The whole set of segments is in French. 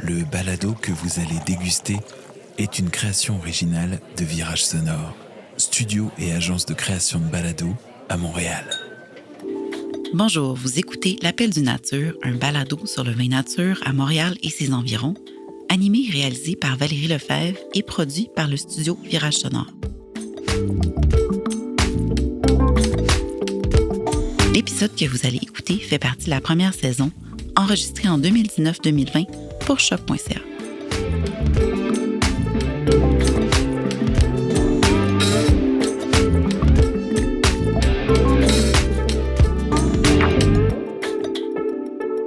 Le balado que vous allez déguster est une création originale de Virage Sonore, studio et agence de création de balado à Montréal. Bonjour, vous écoutez L'Appel du Nature, un balado sur le vin nature à Montréal et ses environs, animé et réalisé par Valérie Lefebvre et produit par le studio Virage Sonore. L'épisode que vous allez écouter fait partie de la première saison, enregistrée en 2019-2020 pour choc.ca.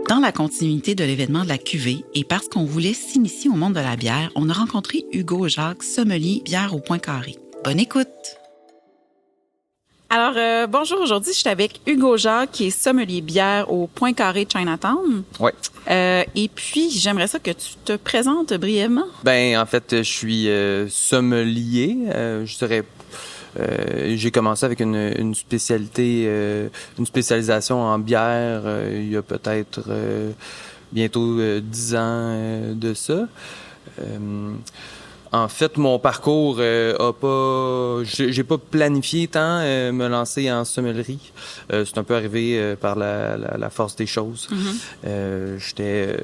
Dans la continuité de l'événement de la cuvée et parce qu'on voulait s'initier au monde de la bière, on a rencontré Hugo Jacques, sommelier bière au Point Carré. Bonne écoute! Alors, bonjour, aujourd'hui, je suis avec Hugo Jacques, qui est sommelier bière au Point Carré Chinatown. Oui. Et puis, j'aimerais ça que tu te présentes brièvement. Ben, en fait, je suis sommelier. Je dirais, j'ai commencé avec une spécialité, une spécialisation en bière il y a peut-être bientôt 10 ans de ça. En fait, mon parcours a pas... J'ai pas planifié tant me lancer en sommellerie. C'est un peu arrivé par la force des choses. Mm-hmm.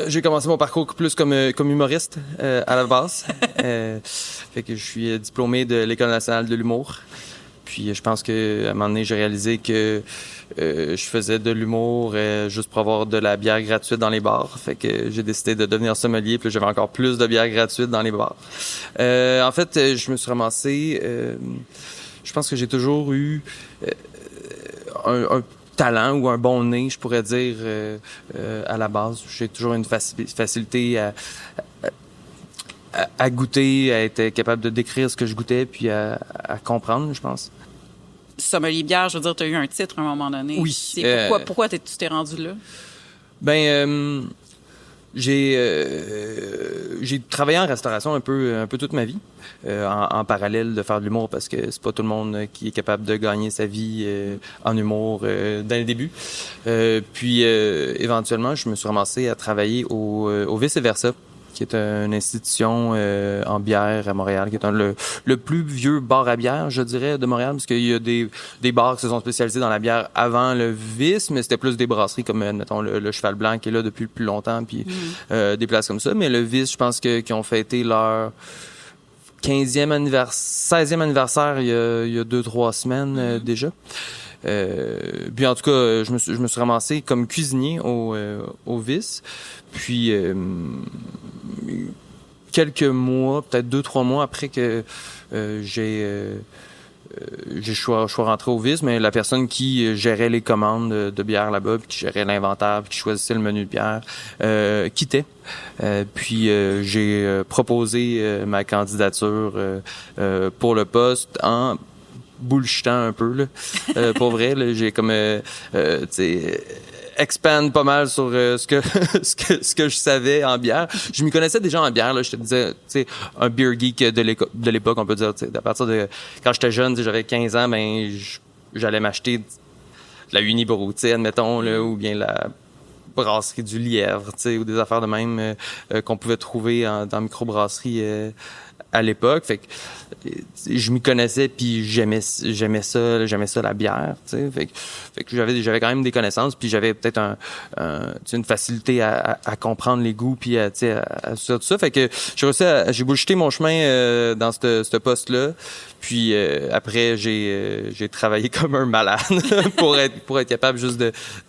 J'ai commencé mon parcours plus comme humoriste à la base. Fait que je suis diplômé de l'École nationale de l'humour. Puis je pense qu'à un moment donné, j'ai réalisé que je faisais de l'humour juste pour avoir de la bière gratuite dans les bars. Fait que j'ai décidé de devenir sommelier, puis j'avais encore plus de bière gratuite dans les bars. En fait, je me suis ramassé... je pense que j'ai toujours eu un talent ou un bon nez, je pourrais dire, à la base. J'ai toujours une facilité à goûter, à être capable de décrire ce que je goûtais, puis à comprendre, je pense. Sommelier bière, je veux dire, tu as eu un titre à un moment donné. Oui. Pourquoi tu t'es rendu là? Ben, j'ai travaillé en restauration un peu toute ma vie, en parallèle de faire de l'humour, parce que c'est pas tout le monde qui est capable de gagner sa vie en humour dès le début. Puis éventuellement, je me suis ramassé à travailler au Vice Versa, qui est une institution en bière à Montréal, qui est le plus vieux bar à bière, je dirais, de Montréal, parce qu'il y a des bars qui se sont spécialisés dans la bière avant le Vice, mais c'était plus des brasseries comme, admettons, le Cheval Blanc, qui est là depuis le plus longtemps, puis des places comme ça. Mais le Vice, je pense qu'ils ont fêté leur 16e anniversaire il y a 2-3 semaines déjà. Puis en tout cas, je me suis ramassé comme cuisinier au Vice. Puis quelques mois, peut-être 2-3 mois après que je sois rentré au Vice, mais la personne qui gérait les commandes de bière là-bas, puis qui gérait l'inventaire, puis qui choisissait le menu de bière, quittait. Puis j'ai proposé ma candidature pour le poste en bullshitant un peu, là. Pour vrai, là, j'ai comme, tu sais, expand pas mal sur ce que je savais en bière. Je m'y connaissais déjà en bière, là. Je te disais, tu sais, un beer geek de l'époque, on peut dire, tu sais, à partir de quand j'étais jeune, j'avais 15 ans, ben j'allais m'acheter de la Unibroti, admettons, là, ou bien la brasserie du Lièvre, tu sais, ou des affaires de même qu'on pouvait trouver dans microbrasserie à l'époque. Fait que je m'y connaissais, puis j'aimais ça la bière, tu sais. Fait que j'avais quand même des connaissances, puis j'avais peut-être une facilité à comprendre les goûts, puis à tout ça. Fait que j'ai bullshité mon chemin dans ce poste-là. Puis après, j'ai travaillé comme un malade pour être capable juste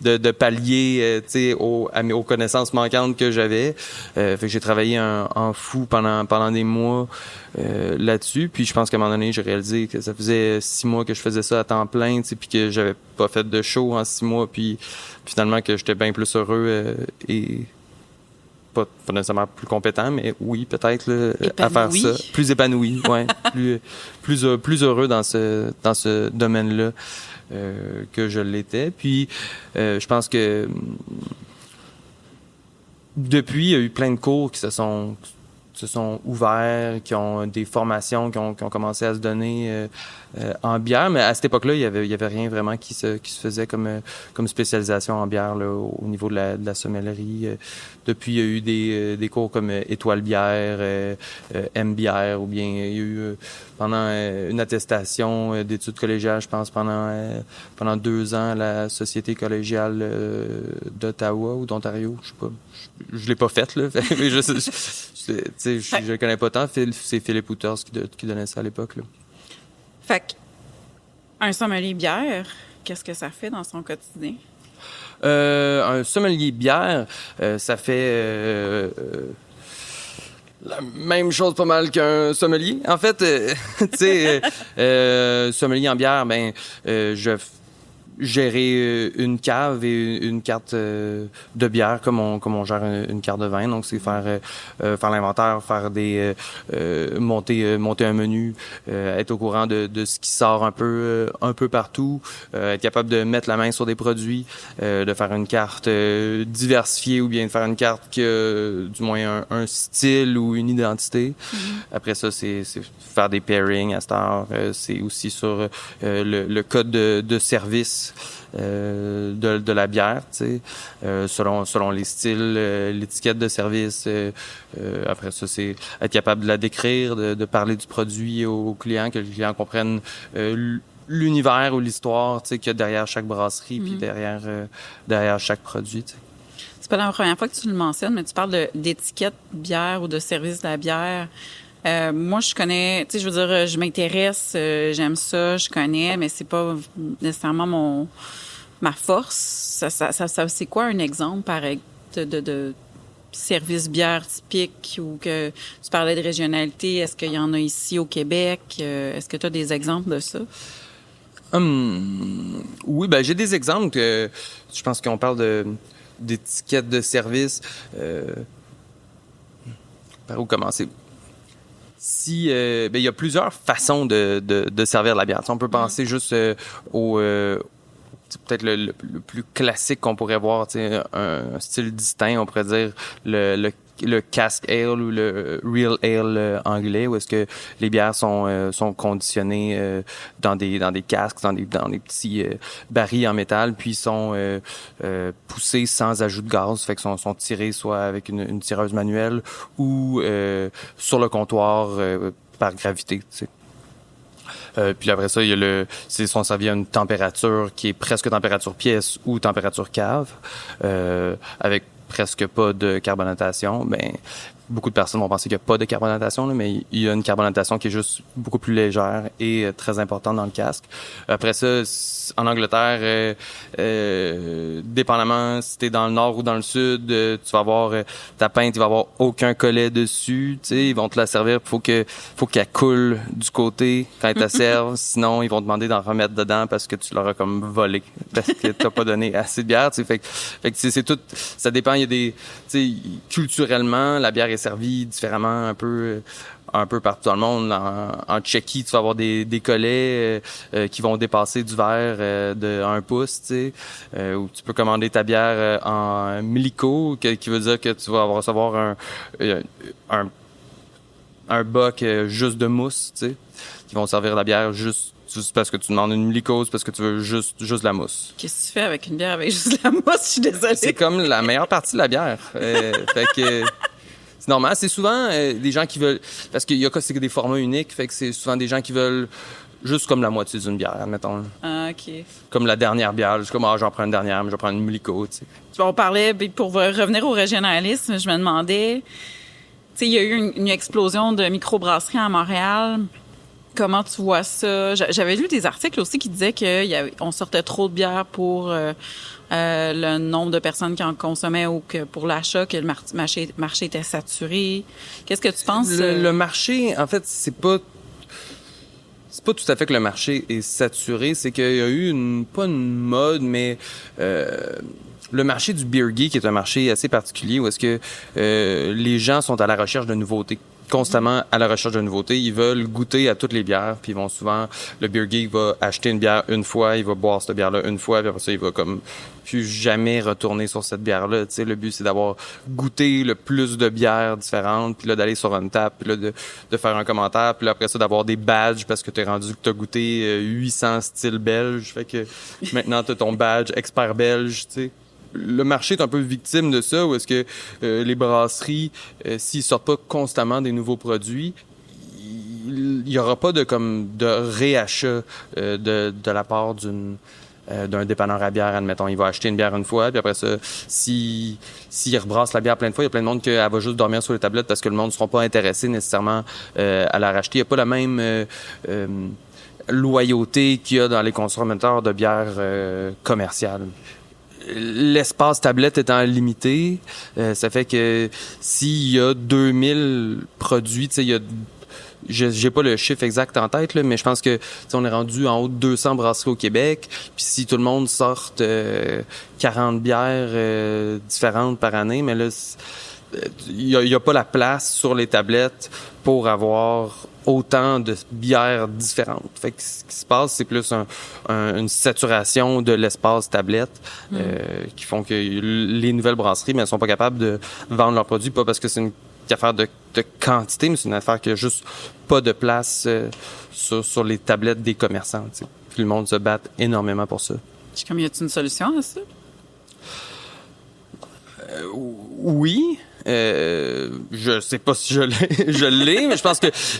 de pallier, tu sais, aux connaissances manquantes que j'avais. Fait que j'ai travaillé en fou pendant des mois là-dessus. Puis je pense qu'à un moment donné, j'ai réalisé que ça faisait 6 mois que je faisais ça à temps plein, tu sais, puis que j'avais pas fait de show en 6 mois, puis finalement que j'étais bien plus heureux et pas nécessairement plus compétent, mais oui, peut-être là, à faire ça. Plus épanoui, ouais. plus heureux dans ce domaine-là que je l'étais. Puis je pense que depuis, il y a eu plein de cours qui se sont se sont ouverts, qui ont des formations qui ont commencé à se donner en bière. Mais à cette époque-là, il y avait rien vraiment qui se faisait comme spécialisation en bière là, au niveau de la sommellerie. Depuis, il y a eu des cours comme Étoile bière, M bière, ou bien il y a eu pendant une attestation d'études collégiales, je pense, pendant 2 ans à la Société collégiale d'Ottawa ou d'Ontario, je sais pas. Je l'ai pas faite, là. Je connais pas tant. C'est Philippe Houters qui donnait ça à l'époque, là. Fait un sommelier bière, qu'est-ce que ça fait dans son quotidien? Un sommelier bière, ça fait la même chose pas mal qu'un sommelier. En fait, tu sais, sommelier en bière, ben, gérer une cave et une carte de bière comme on gère une carte de vin. Donc, c'est faire l'inventaire, faire monter un menu, être au courant de ce qui sort un peu partout, être capable de mettre la main sur des produits, de faire une carte diversifiée ou bien de faire une carte qui a du moins un style ou une identité. Mm-hmm. Après ça, c'est faire des pairings à cette heure. C'est aussi sur le code de service de la bière, tu sais, selon les styles, l'étiquette de service. Après ça, c'est être capable de la décrire, de parler du produit au client, que le client comprenne l'univers ou l'histoire, tu sais, qu'il y a derrière chaque brasserie, puis derrière chaque produit, tu sais. C'est pas la première fois que tu le mentionnes, mais tu parles d'étiquette bière ou de service de la bière. Moi, je connais, tu sais, je veux dire, je m'intéresse, j'aime ça, je connais, mais c'est pas nécessairement ma force. Ça c'est quoi un exemple, pareil, de service bière typique ou que tu parlais de régionalité? Est-ce qu'il y en a ici au Québec? Est-ce que tu as des exemples de ça? Oui, ben j'ai des exemples que je pense qu'on parle d'étiquette de service. Par où commencer? Si il y a plusieurs façons de servir de la bière. Tu sais, on peut penser juste peut-être le plus classique qu'on pourrait voir, tu sais, un style distinct, on pourrait dire le cask ale ou le real ale anglais, où est-ce que les bières sont conditionnées dans des casques, dans des petits barils en métal, puis sont poussées sans ajout de gaz, fait que sont tirées soit avec une tireuse manuelle ou sur le comptoir par gravité, tu sais. Puis après ça, il y a sont servis à une température qui est presque température pièce ou température cave, avec presque pas de carbonatation. Ben, beaucoup de personnes vont penser qu'il n'y a pas de carbonatation, là, mais il y a une carbonatation qui est juste beaucoup plus légère et très importante dans le casque. Après ça, en Angleterre, dépendamment si t'es dans le nord ou dans le sud, tu vas avoir ta pinte, il va avoir aucun collet dessus. Tu sais, ils vont te la servir, faut qu'elle coule du côté quand ils te servent. Sinon, ils vont demander d'en remettre dedans parce que tu leur as comme volé, parce que t'as pas donné assez de bière. Tu sais, fait que c'est tout. Ça dépend. Il y a tu sais, culturellement, la bière est servie différemment un peu partout dans le monde. En Tchéquie, tu vas avoir des collets qui vont dépasser du verre de 1 pouce, tu sais, où tu peux commander ta bière en milliko, qui veut dire que tu vas recevoir un boc juste de mousse, tu sais, qui vont servir la bière juste parce que tu demandes une millikose, parce que tu veux juste de la mousse. Qu'est-ce que tu fais avec une bière avec juste de la mousse? Je suis désolée. C'est comme la meilleure partie de la bière. Fait que c'est normal. C'est souvent des gens qui veulent... Parce qu'il y a c'est des formats uniques, fait que c'est souvent des gens qui veulent juste comme la moitié d'une bière, admettons. Ah, OK. Comme la dernière bière. Juste comme, j'en prends une dernière, mais je vais prendre une milliko, tu sais. On parlait, pour revenir au régionalisme, je me demandais... Tu sais, il y a eu une explosion de microbrasseries à Montréal. Comment tu vois ça? J'avais lu des articles aussi qui disaient qu'on sortait trop de bière pour le nombre de personnes qui en consommaient ou que pour l'achat, que le marché était saturé. Qu'est-ce que tu penses? Le marché, en fait, c'est pas tout à fait que le marché est saturé. C'est qu'il y a eu pas une mode, mais le marché du beer geek est un marché assez particulier où est-ce que les gens sont à la recherche de nouveautés. constamment à la recherche de nouveautés. Ils veulent goûter à toutes les bières, puis ils vont souvent... Le beer geek va acheter une bière une fois, il va boire cette bière-là une fois, puis après ça, il va comme plus jamais retourner sur cette bière-là. Tu sais, le but, c'est d'avoir goûté le plus de bières différentes, puis là, d'aller sur une table, puis là, de faire un commentaire, puis là, après ça, d'avoir des badges, parce que t'es rendu que t'as goûté 800 styles belges. Fait que maintenant, t'as ton badge expert belge, tu sais. Le marché est un peu victime de ça, où est-ce que les brasseries, s'ils sortent pas constamment des nouveaux produits, il y aura pas de réachat de la part d'un dépanneur à bière, admettons. Il va acheter une bière une fois, puis après ça, s'il rebrasse la bière plein de fois, il y a plein de monde qui va juste dormir sur les tablettes parce que le monde ne sera pas intéressé nécessairement à la racheter. Il n'y a pas la même loyauté qu'il y a dans les consommateurs de bière commerciale. L'espace tablette étant limité, ça fait que s'il y a 2000 produits, tu sais, il y a... J'ai pas le chiffre exact en tête, là, mais je pense que on est rendu en haut de 200 brasseries au Québec. Puis si tout le monde sort 40 bières différentes par année, mais là, il y a pas la place sur les tablettes pour avoir autant de bières différentes. Fait que ce qui se passe, c'est plus une saturation de l'espace tablette qui font que les nouvelles brasseries, mais elles sont pas capables de vendre leurs produits, pas parce que c'est une affaire de quantité, mais c'est une affaire qui a juste pas de place sur les tablettes des commerçants. T'sais. Puis le monde se bat énormément pour ça. Comme, y a-t-il une solution à ça? Oui. Je sais pas si je l'ai, mais je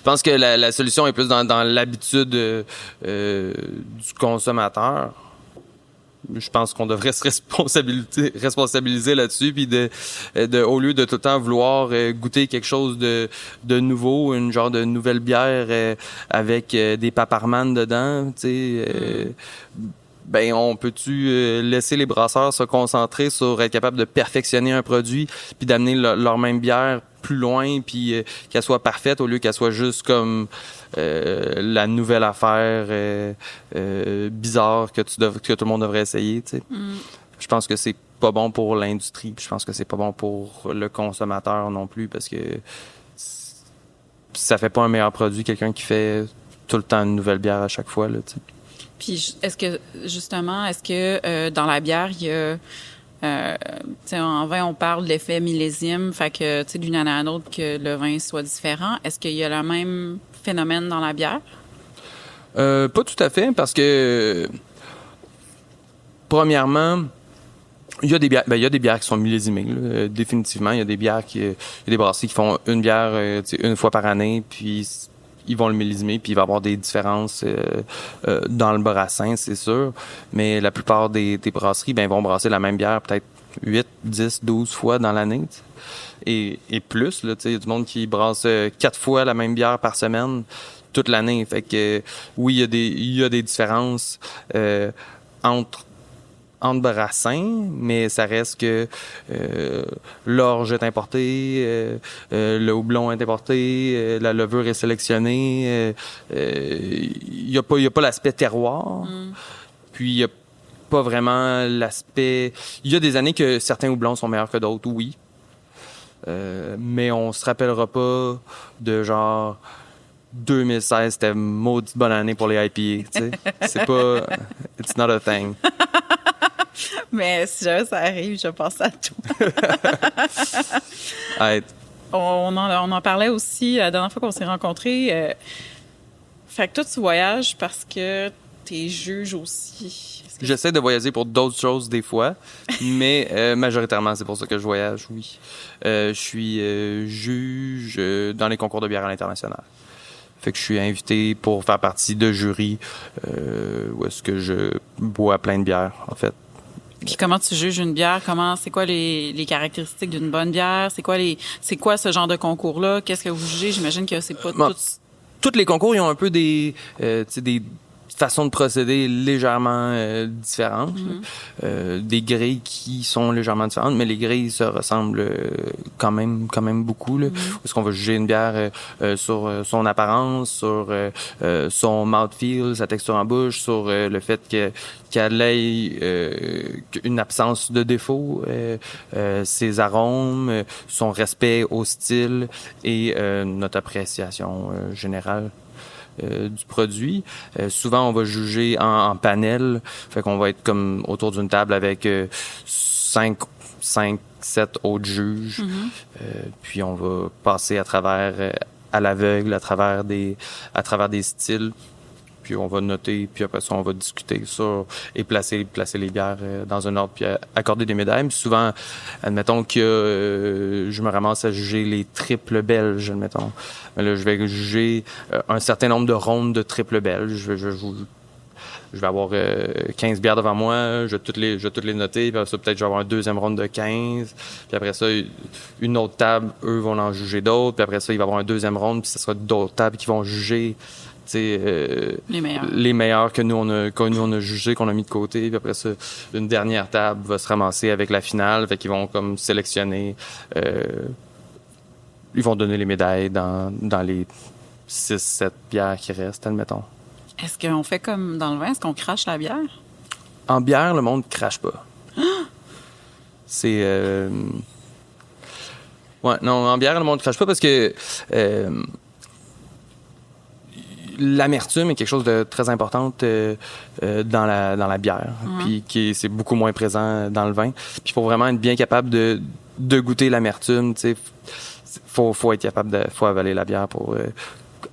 pense que la solution est plus dans l'habitude du consommateur. Je pense qu'on devrait se responsabiliser là-dessus, puis au lieu de tout le temps vouloir goûter quelque chose de nouveau, une genre de nouvelle bière avec des paparmanes dedans, tu sais. Ben, on peut-tu laisser les brasseurs se concentrer sur être capable de perfectionner un produit, puis d'amener leur même bière plus loin, puis qu'elle soit parfaite au lieu qu'elle soit juste comme la nouvelle affaire bizarre que tout le monde devrait essayer, tu sais. Je pense que c'est pas bon pour l'industrie, puis je pense que c'est pas bon pour le consommateur non plus, parce que ça fait pas un meilleur produit quelqu'un qui fait tout le temps une nouvelle bière à chaque fois, là, tu sais. Puis, est-ce que dans la bière, il y a... en vin, on parle de l'effet millésime, fait que, tu sais, d'une année à l'autre, que le vin soit différent. Est-ce qu'il y a le même phénomène dans la bière? Pas tout à fait, parce que, premièrement, il y a des bières qui sont millésimées, là, définitivement. Il y a des bières il y a des brasseries qui font une bière une fois par année, puis ils vont le millésimer, puis il va y avoir des différences dans le brassin, c'est sûr. Mais la plupart des brasseries vont brasser la même bière peut-être 8, 10, 12 fois dans l'année. Et plus, là, il y a du monde qui brasse 4 fois la même bière par semaine toute l'année. Fait que oui, il y a des différences entre brassins, mais ça reste que l'orge est importée, le houblon est importé, la levure est sélectionnée. Il y a pas l'aspect terroir. Puis il y a pas vraiment l'aspect... Il y a des années que certains houblons sont meilleurs que d'autres, oui. Mais on se rappellera pas de genre... 2016, c'était une maudite bonne année pour les IPA, tu sais. C'est pas... It's not a thing. Mais si jamais ça arrive, je pense à tout. On en parlait aussi la dernière fois qu'on s'est rencontrés. Fait que toi, tu voyages parce que t'es juge aussi. J'essaie de voyager pour d'autres choses des fois, mais majoritairement, c'est pour ça que je voyage, oui. Je suis juge dans les concours de bière à l'international. Fait que je suis invité pour faire partie de jury où est-ce que je bois plein de bières, en fait. Puis comment tu juges une bière? C'est quoi les caractéristiques d'une bonne bière? C'est quoi ce genre de concours-là? Qu'est-ce que vous jugez? J'imagine que c'est pas tous les concours, ils ont un peu des façon de procéder légèrement différente. Des grilles qui sont légèrement différentes, mais les grilles se ressemblent quand même beaucoup. Là, parce qu'on va juger une bière sur son apparence, sur son mouthfeel, sa texture en bouche, sur le fait qu'elle ait une absence de défaut, ses arômes, son respect au style et notre appréciation générale du produit. Souvent, on va juger en panel. Fait qu'on va être comme autour d'une table avec 5, 7 autres juges. Puis on va passer à travers, à l'aveugle, à travers des styles. Puis on va noter, puis après ça, on va discuter sur et placer les bières dans un ordre, puis accorder des médailles. Puis souvent, admettons que je me ramasse à juger les triples belges, admettons. Mais là, je vais juger un certain nombre de rondes de triples belges. Je vais avoir 15 bières devant moi, je vais toutes les noter, puis après ça, peut-être je vais avoir un deuxième ronde de 15, puis après ça, une autre table, eux vont en juger d'autres, puis après ça, il va y avoir un deuxième ronde, puis ce sera d'autres tables qui vont juger les meilleurs que nous on a jugés, qu'on a mis de côté, puis après ça, une dernière table va se ramasser avec la finale, fait qu'ils vont comme sélectionner, ils vont donner les médailles dans les 6-7 bières qui restent, admettons. Est-ce qu'on fait comme dans le vin? Est-ce qu'on crache la bière? En bière, le monde crache pas. C'est... Ouais, non, en bière, le monde crache pas parce que l'amertume est quelque chose de très important dans la bière. Puis c'est beaucoup moins présent dans le vin. Puis pour vraiment être bien capable de goûter l'amertume, tu sais, faut être capable faut avaler la bière pour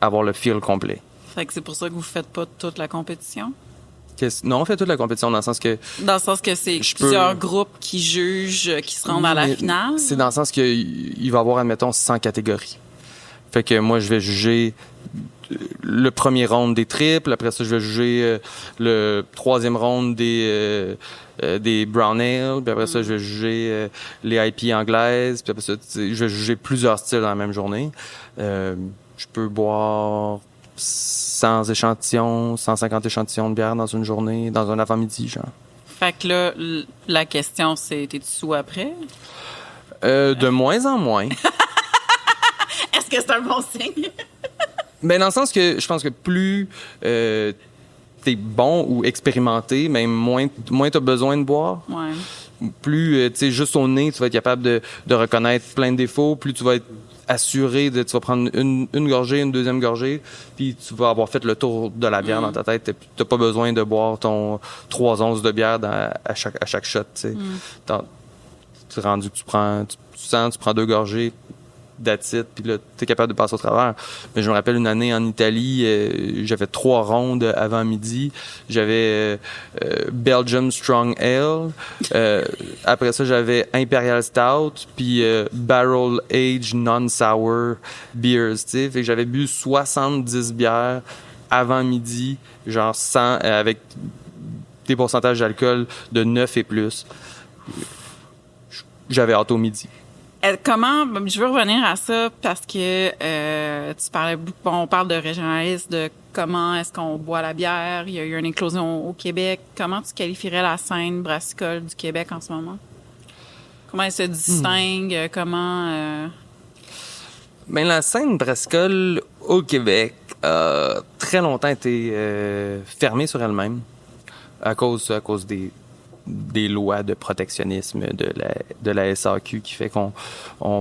avoir le feel complet. Fait que c'est pour ça que vous faites pas toute la compétition? Non, on fait toute la compétition dans le sens que... Dans le sens que c'est plusieurs groupes qui jugent, qui se rendent à la finale? C'est dans le sens qu'il va y avoir, admettons, 100 catégories. Fait que moi, je vais juger le premier round des triples. Après ça, je vais juger le troisième round des brown ale. Puis après ça, je vais juger les IPA anglaises. Puis après ça, je vais juger plusieurs styles dans la même journée. Je peux boire 100 échantillons, 150 échantillons de bière dans une journée, dans un avant-midi, genre. Fait que là, la question, c'est, t'es-tu sous après? De moins en moins. Est-ce que c'est un bon signe? Ben, dans le sens que je pense que plus t'es bon ou expérimenté, même moins t'as besoin de boire. Ouais. Plus, tu sais, juste au nez, tu vas être capable de reconnaître plein de défauts. Plus tu vas être assuré tu vas prendre une gorgée, une deuxième gorgée, puis tu vas avoir fait le tour de la bière dans ta tête. T'as pas besoin de boire ton 3 onces de bière à chaque shot, tu sais. Tu rendu que tu prends 2 gorgées, that's it, puis là, t'es capable de passer au travers. Mais je me rappelle une année en Italie, j'avais 3 rondes avant midi. J'avais Belgium Strong Ale. Après ça, j'avais Imperial Stout, puis Barrel Aged Non-Sour Beers, tu sais. Fait que j'avais bu 70 bières avant midi, genre 100, avec des pourcentages d'alcool de 9 et plus. J'avais hâte au midi. Comment, je veux revenir à ça parce que tu parlais beaucoup, on parle de régionalisme, de comment est-ce qu'on boit la bière. Il y a eu une éclosion au Québec. Comment tu qualifierais la scène brassicole du Québec en ce moment? Comment elle se distingue? Comment... Ben, la scène brassicole au Québec a très longtemps été fermée sur elle-même à cause des lois de protectionnisme de la SAQ qui fait qu'on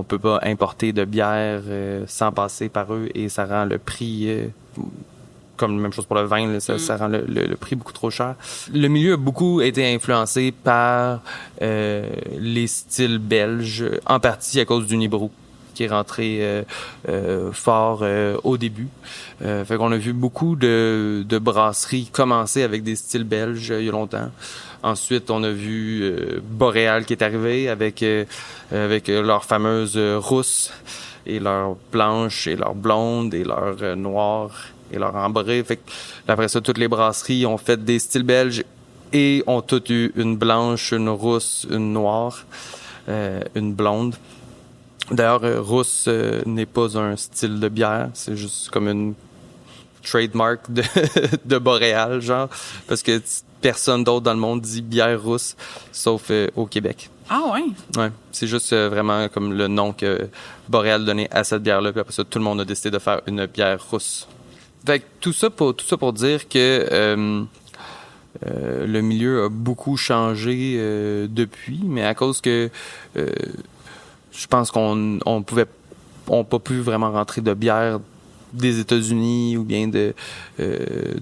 peut pas importer de bière sans passer par eux et ça rend le prix comme la même chose pour le vin, là, ça rend le prix beaucoup trop cher. Le milieu a beaucoup été influencé par les styles belges, en partie à cause du Nibro qui est rentré fort au début. Fait qu'on a vu beaucoup de brasseries commencer avec des styles belges il y a longtemps. Ensuite, on a vu Boréal qui est arrivé avec leurs fameuses rousses et leurs blanches et leurs blondes et leurs noires et leurs ambrées. Fait que après ça, toutes les brasseries ont fait des styles belges et ont toutes eu une blanche, une rousse, une noire, une blonde. D'ailleurs, rousse n'est pas un style de bière, c'est juste comme trademark de Boréal, genre, parce que personne d'autre dans le monde dit bière rousse, sauf au Québec. Ah ouais? Ouais, c'est juste vraiment comme le nom que Boréal donnait à cette bière-là, puis après ça, tout le monde a décidé de faire une bière rousse. Fait que tout ça pour dire que le milieu a beaucoup changé depuis, mais à cause que je pense qu'on pas pu vraiment rentrer de bière des États-Unis ou bien de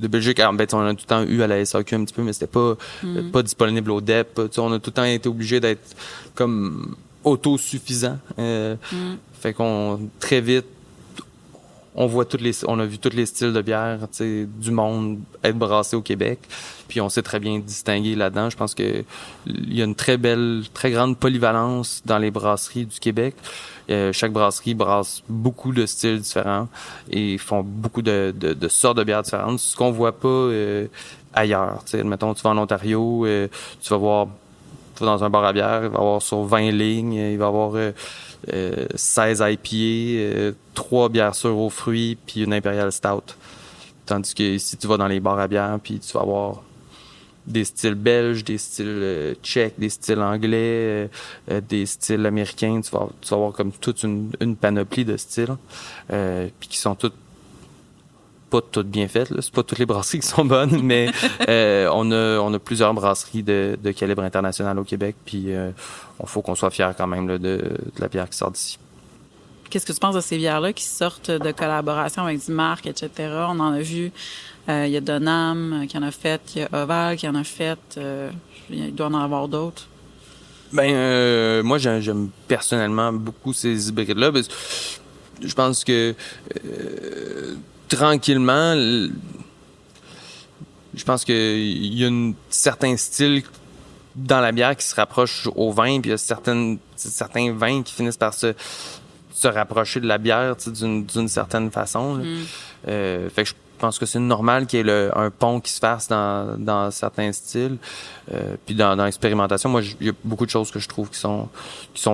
Belgique. Alors, ben, on a tout le temps eu à la SAQ un petit peu, mais c'était pas disponible au DEP. On a tout le temps été obligé d'être comme autosuffisant. Fait qu'on très vite on a vu tous les styles de bière, du monde être brassé au Québec. Puis on s'est très bien distingué là-dedans. Je pense que il y a une très grande polyvalence dans les brasseries du Québec. Chaque brasserie brasse beaucoup de styles différents et font beaucoup de sortes de bières différentes. Ce qu'on voit pas ailleurs. Mettons, tu vas en Ontario, tu vas dans un bar à bière, il va y avoir sur 20 lignes, il va y avoir 16 IPA, 3 bières sûres aux fruits, puis une Imperial Stout. Tandis que si tu vas dans les bars à bière, puis tu vas avoir des styles belges, des styles tchèques, des styles anglais, des styles américains, tu vas avoir comme toute une panoplie de styles, puis qui sont pas toutes bien faites, là. C'est pas toutes les brasseries qui sont bonnes, mais on a plusieurs brasseries de calibre international au Québec, puis il faut qu'on soit fiers quand même là, de la bière qui sort d'ici. Qu'est-ce que tu penses de ces bières-là qui sortent de collaboration avec des marques, etc.? On en a vu, il y a Donham qui en a fait, il y a Oval qui en a fait, il doit en avoir d'autres. Moi, j'aime personnellement beaucoup ces hybrides-là. Je pense que tranquillement, je pense qu'il y a un certain style dans la bière qui se rapproche au vin, puis il y a certains vins qui finissent par se rapprocher de la bière d'une certaine façon. Fait que je pense que c'est normal qu'il y ait un pont qui se fasse dans certains styles. Puis dans l'expérimentation, moi, il y a beaucoup de choses que je trouve qui sont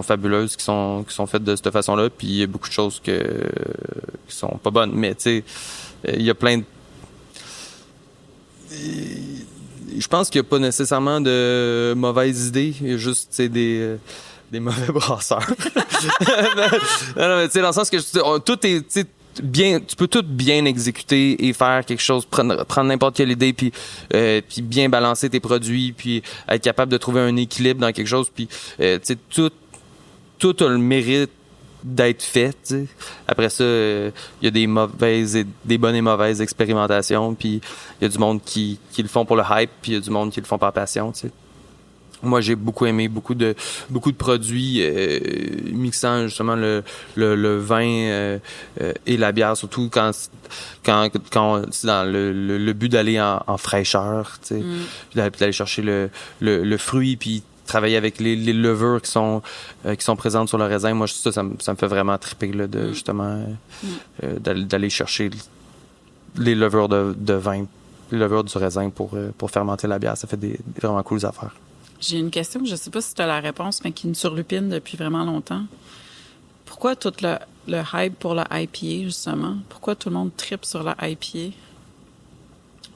fabuleuses, qui sont faites de cette façon-là, puis il y a beaucoup de choses qui sont pas bonnes. Mais tu sais, il y a plein de... Je pense qu'il n'y a pas nécessairement de mauvaises idées. Il y a juste des mauvais brasseurs. non, mais tu sais, dans le sens que tout est bien, tu peux tout bien exécuter et faire quelque chose, prendre n'importe quelle idée, puis bien balancer tes produits, puis être capable de trouver un équilibre dans quelque chose, puis tu sais, tout a le mérite d'être fait, t'sais. Après ça, il y a des bonnes et mauvaises expérimentations, puis il y a du monde qui le font pour le hype, puis il y a du monde qui le font par passion, t'sais. Moi, j'ai beaucoup aimé beaucoup de produits mixant justement le vin et la bière, surtout quand c'est dans le but d'aller en fraîcheur, tu sais, puis d'aller chercher le fruit, puis travailler avec les levures qui sont présentes sur le raisin. Moi, ça me fait vraiment triper là, de justement d'aller chercher les levures de vin, les levures du raisin pour fermenter la bière. Ça fait des vraiment cool affaires. J'ai une question, je ne sais pas si tu as la réponse, mais qui me surlupine depuis vraiment longtemps. Pourquoi tout le hype pour la IPA, justement? Pourquoi tout le monde tripe sur la IPA?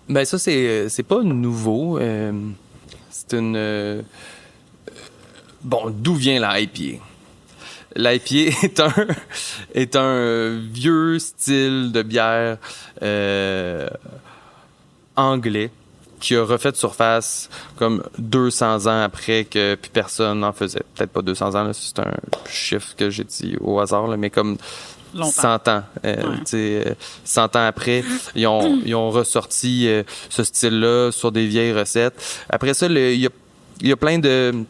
Ben ça, c'est pas nouveau. C'est une... Bon, d'où vient la IPA? L'IPA est un vieux style de bière anglais qui a refait surface comme 200 ans après que plus personne n'en faisait. Peut-être pas 200 ans, là, c'est un chiffre que j'ai dit au hasard, là, mais comme longtemps. 100 ans. 100 ans après, ils ont ressorti ce style-là sur des vieilles recettes. Après ça, il y a plein de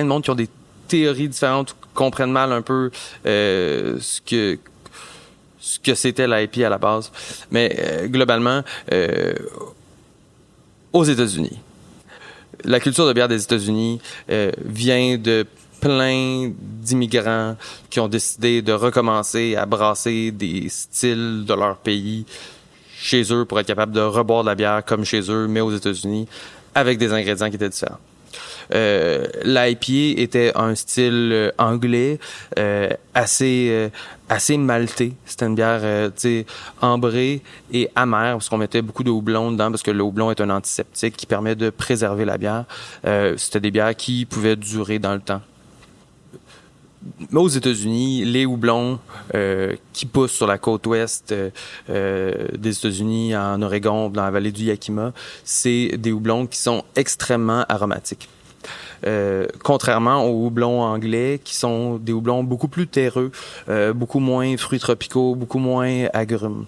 monde qui ont des théories différentes, comprennent mal un peu ce que c'était l'IPA à la base. Mais globalement, aux États-Unis, la culture de bière des États-Unis vient de plein d'immigrants qui ont décidé de recommencer à brasser des styles de leur pays chez eux pour être capable de reboire de la bière comme chez eux, mais aux États-Unis, avec des ingrédients qui étaient différents. L'IPA était un style anglais assez maltais. C'était une bière ambrée et amère parce qu'on mettait beaucoup de houblon dedans parce que le houblon est un antiseptique qui permet de préserver la bière. C'était des bières qui pouvaient durer dans le temps. Mais aux États-Unis, les houblons qui poussent sur la côte ouest des États-Unis, en Oregon, dans la vallée du Yakima, c'est des houblons qui sont extrêmement aromatiques. Contrairement aux houblons anglais, qui sont des houblons beaucoup plus terreux, beaucoup moins fruits tropicaux, beaucoup moins agrumes.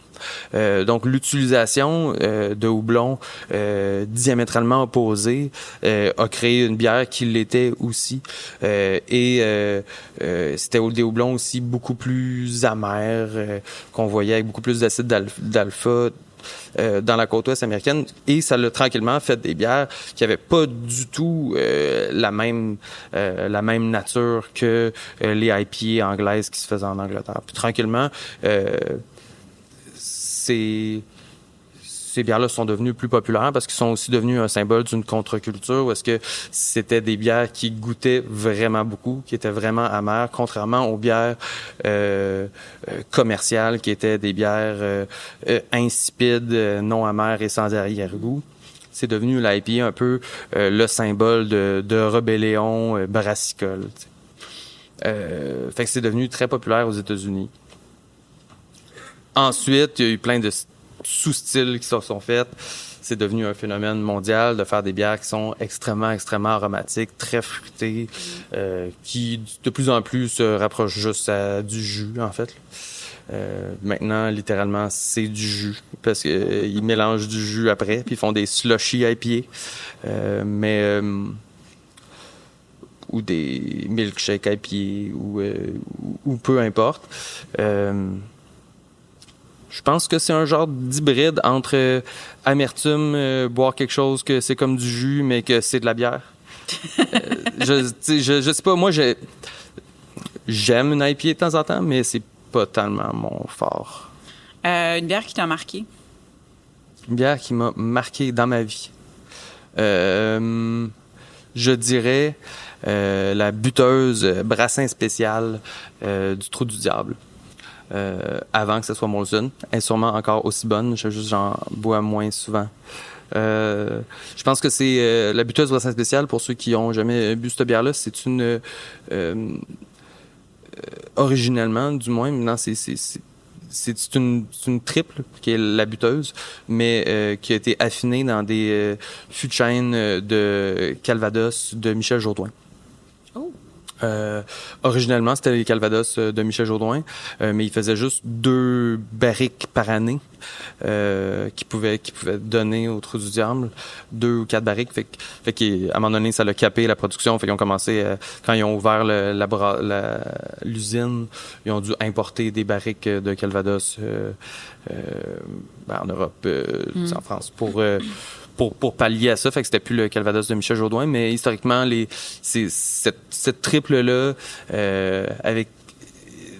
Donc, l'utilisation de houblons diamétralement opposés a créé une bière qui l'était aussi. C'était des houblons aussi beaucoup plus amers, qu'on voyait avec beaucoup plus d'acide d'alpha dans la côte ouest américaine, et ça l'a tranquillement fait des bières qui n'avaient pas du tout la même nature que les IPA anglaises qui se faisaient en Angleterre. Puis tranquillement, ces bières-là sont devenues plus populaires parce qu'ils sont aussi devenus un symbole d'une contre-culture où est-ce que c'était des bières qui goûtaient vraiment beaucoup, qui étaient vraiment amères, contrairement aux bières commerciales qui étaient des bières insipides, non amères et sans arrière-goût. C'est devenu l'IPA un peu le symbole de rébellion brassicole. Fait que c'est devenu très populaire aux États-Unis. Ensuite, il y a eu plein de sous-styles qui se sont faits. C'est devenu un phénomène mondial de faire des bières qui sont extrêmement, extrêmement aromatiques, très fruitées, qui de plus en plus se rapprochent juste du jus, en fait. Maintenant, littéralement, c'est du jus, parce qu'ils mélangent du jus après, puis ils font des slushy IPA, ou des milkshake IPA, ou peu importe. Je pense que c'est un genre d'hybride entre amertume, boire quelque chose que c'est comme du jus, mais que c'est de la bière. Je sais pas, moi, j'aime une IPA de temps en temps, mais c'est pas tellement mon fort. Une bière qui t'a marqué? Une bière qui m'a marqué dans ma vie. Je dirais la buteuse Brassin spéciale du Trou du Diable. Avant que ce soit Molson. Elle est sûrement encore aussi bonne, j'en bois moins souvent. Je pense que c'est la buteuse Brassin spéciale, pour ceux qui n'ont jamais bu cette bière-là, c'est une... originellement, du moins, maintenant, c'est une triple qui est la buteuse, mais qui a été affinée dans des fûts de chêne de Calvados de Michel Jourdain. Oh! Originellement, c'était les Calvados de Michel Jours-Drouin, mais il faisait juste 2 barriques par année qui pouvaient donner au Trou du Diable, 2 ou 4 barriques. Fait qu'à un moment donné, ça l'a capé la production. Fait qu'ils ont commencé, quand ils ont ouvert l'usine, ils ont dû importer des barriques de Calvados en Europe, en France, pour pallier à ça. Fait que c'était plus le Calvados de Michel Jourdain, mais historiquement, cette triple-là, avec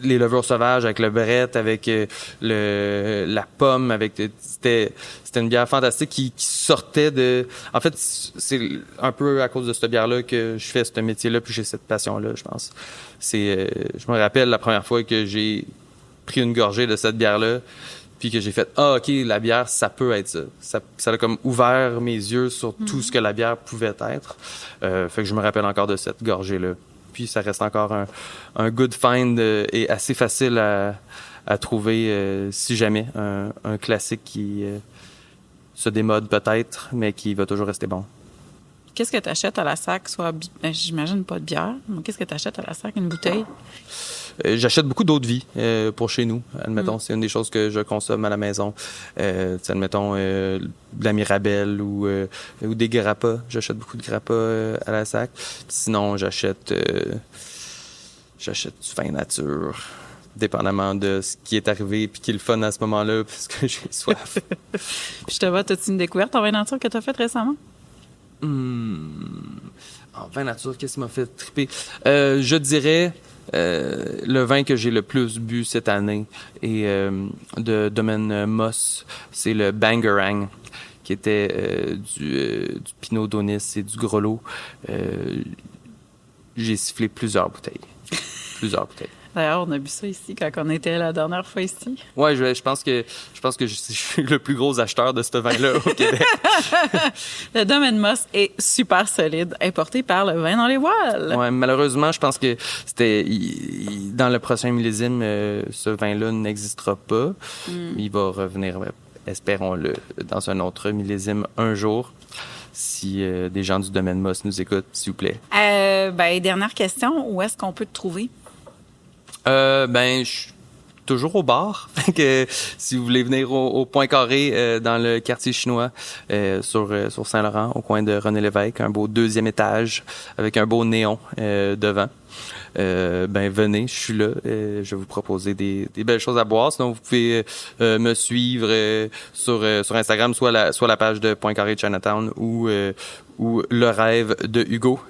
les levures sauvages, avec le brette, avec la pomme, c'était une bière fantastique qui sortait de... En fait, c'est un peu à cause de cette bière-là que je fais ce métier-là, puis j'ai cette passion-là, je pense. Je me rappelle la première fois que j'ai pris une gorgée de cette bière-là, puis que j'ai fait « Ah, OK, la bière, ça peut être ça. » Ça a comme ouvert mes yeux sur tout ce que la bière pouvait être. Fait que je me rappelle encore de cette gorgée-là. Puis ça reste encore un good find et assez facile à trouver, si jamais. Un classique qui se démode peut-être, mais qui va toujours rester bon. Qu'est-ce que tu achètes à la sac? J'imagine pas de bière, mais qu'est-ce que tu achètes à la sac? Une bouteille? J'achète beaucoup d'eau de vie pour chez nous. Admettons, c'est une des choses que je consomme à la maison. Admettons, de la Mirabelle ou des grappas. J'achète beaucoup de grappas à la sac. Sinon, j'achète du vin nature, dépendamment de ce qui est arrivé puis qui est le fun à ce moment-là, parce que j'ai soif. Je te vois, as-tu une découverte en vin nature que tu as faite récemment? En vin nature, qu'est-ce qui m'a fait triper? Je dirais... le vin que j'ai le plus bu cette année est de domaine Moss. C'est le Bangarang, qui était du Pinot Donis et du Grelot. J'ai sifflé plusieurs bouteilles. D'ailleurs, on a bu ça ici quand on était la dernière fois ici. Ouais, je pense que je suis le plus gros acheteur de ce vin-là au Québec. Le Domaine Moss est super solide, importé par le Vin dans les voiles. Ouais, malheureusement, je pense que dans le prochain millésime, ce vin-là n'existera pas. Il va revenir, espérons-le, dans un autre millésime un jour. Si des gens du Domaine Moss nous écoutent, s'il vous plaît. Dernière question, où est-ce qu'on peut te trouver? Je suis toujours au bar. Fait que si vous voulez venir au Point Carré dans le quartier chinois sur Saint-Laurent, au coin de René Lévesque, un beau 2e étage avec un beau néon devant. Venez, je suis là. Je vais vous proposer des belles choses à boire. Sinon, vous pouvez me suivre sur Instagram, soit la page de Point Carré Chinatown ou Le Rêve de Hugo.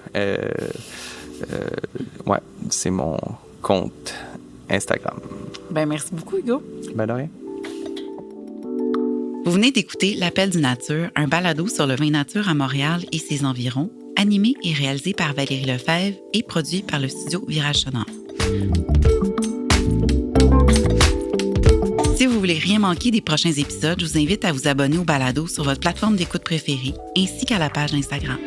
C'est mon compte Instagram. Merci beaucoup, Hugo. De rien. Vous venez d'écouter L'Appel du Nature, un balado sur le vin nature à Montréal et ses environs, animé et réalisé par Valérie Lefebvre et produit par le studio Virage Sonore. Si vous voulez rien manquer des prochains épisodes, je vous invite à vous abonner au balado sur votre plateforme d'écoute préférée ainsi qu'à la page Instagram.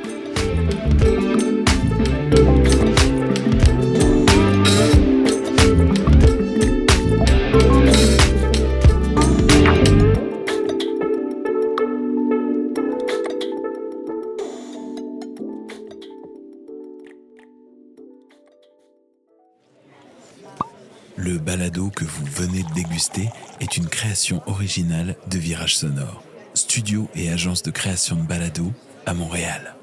Le balado que vous venez de déguster est une création originale de Virage Sonore, studio et agence de création de balado à Montréal.